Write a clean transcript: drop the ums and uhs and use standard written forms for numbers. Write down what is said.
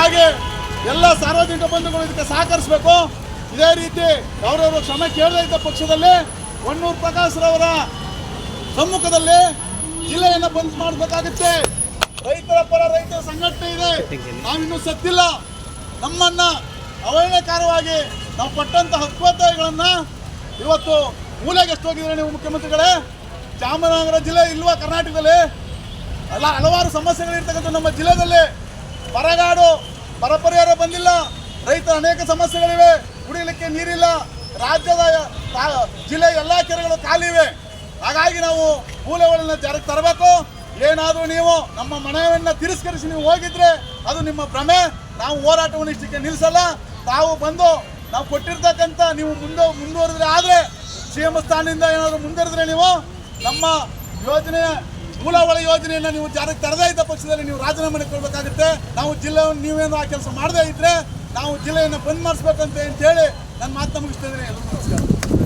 ಹಾಗಾಗಿ ಎಲ್ಲ ಸಾರ್ವಜನಿಕ ಬಂಧುಗಳು ಇದಕ್ಕೆ ಸಹಕರಿಸಬೇಕು. ಇದೇ ರೀತಿ ಅವರವರು ಕ್ಷಮೆ ಕೇಳದೇ ಇದ್ದ ಪಕ್ಷದಲ್ಲಿ ಹೊನ್ನೂರು ಪ್ರಕಾಶ್ರವರ ಸಮ್ಮುಖದಲ್ಲಿ ಜಿಲ್ಲೆಯನ್ನು ಬಂದ್ ಮಾಡಬೇಕಾಗುತ್ತೆ. ರೈತರ ಪರ ರೈತರ ಸಂಘಟನೆ ಇದೆ, ನಾವಿನ್ನೂ ಸತ್ತಿಲ್ಲ. ನಮ್ಮನ್ನ ಅವಹೇಳನಕಾರವಾಗಿ ನಾವು ಪಟ್ಟಂತ ಹಕ್ಕೊತ್ತಾಯಗಳನ್ನ ಇವತ್ತು ಮೂಲೆಗೆ ಎಷ್ಟು ಹೋಗಿದ್ರೆ ನೀವು ಮುಖ್ಯಮಂತ್ರಿಗಳೇ. ಚಾಮರಾಜನಗರ ಜಿಲ್ಲೆ ಇಲ್ವಾ ಕರ್ನಾಟಕದಲ್ಲಿ? ಹಲವಾರು ಸಮಸ್ಯೆಗಳಿರ್ತಕ್ಕಂಥ ನಮ್ಮ ಜಿಲ್ಲೆಯಲ್ಲಿ ಬರಗಾಡು, ಬರ ಪರಿಹಾರ ಬಂದಿಲ್ಲ, ರೈತರ ಅನೇಕ ಸಮಸ್ಯೆಗಳಿವೆ, ಕುಡಿಯಲಿಕ್ಕೆ ನೀರಿಲ್ಲ, ರಾಜ್ಯದ ಜಿಲ್ಲೆ ಎಲ್ಲ ಕೆರೆಗಳು ಖಾಲಿವೆ. ಹಾಗಾಗಿ ನಾವು ಮೂಲಗಳನ್ನು ಜಾರಿಗೆ ತರಬೇಕು. ಏನಾದರೂ ನೀವು ನಮ್ಮ ಮನೆಯನ್ನು ತಿರಸ್ಕರಿಸಿ ನೀವು ಹೋಗಿದ್ರೆ ಅದು ನಿಮ್ಮ ಭ್ರಮೆ. ನಾವು ಹೋರಾಟವನ್ನು ಇಷ್ಟಕ್ಕೆ ನಿಲ್ಲಿಸಲ್ಲ. ತಾವು ಬಂದು ನಾವು ಕೊಟ್ಟಿರ್ತಕ್ಕಂಥ ನೀವು ಮುಂದುವರೆದ್ರೆ ಆದರೆ CM ಸ್ಥಾನದಿಂದ ಏನಾದರೂ ಮುಂದುವರೆದ್ರೆ ನೀವು ನಮ್ಮ ಯೋಜನೆ ಮೂಲವಳ ಯೋಜನೆಯನ್ನು ನೀವು ಜಾರಿಗೆ ತರದೇ ಇದ್ದ ಪಕ್ಷದಲ್ಲಿ ನೀವು ರಾಜೀನಾಮೆ ಕೊಡಬೇಕಾಗುತ್ತೆ. ನಾವು ಜಿಲ್ಲೆಯನ್ನು ನೀವೇನು ಆ ಕೆಲಸ ಮಾಡದೇ ಇದ್ದರೆ ನಾವು ಜಿಲ್ಲೆಯನ್ನು ಬಂದ್ ಮಾಡಿಸ್ಬೇಕಂತ ಹೇಳಿ ನನ್ನ ಮಾತನ್ನ ಮುಗಿಸ್ತಾ ಇದ್ದೀನಿ. ಎಲ್ಲರಿಗೂ ನಮಸ್ಕಾರ.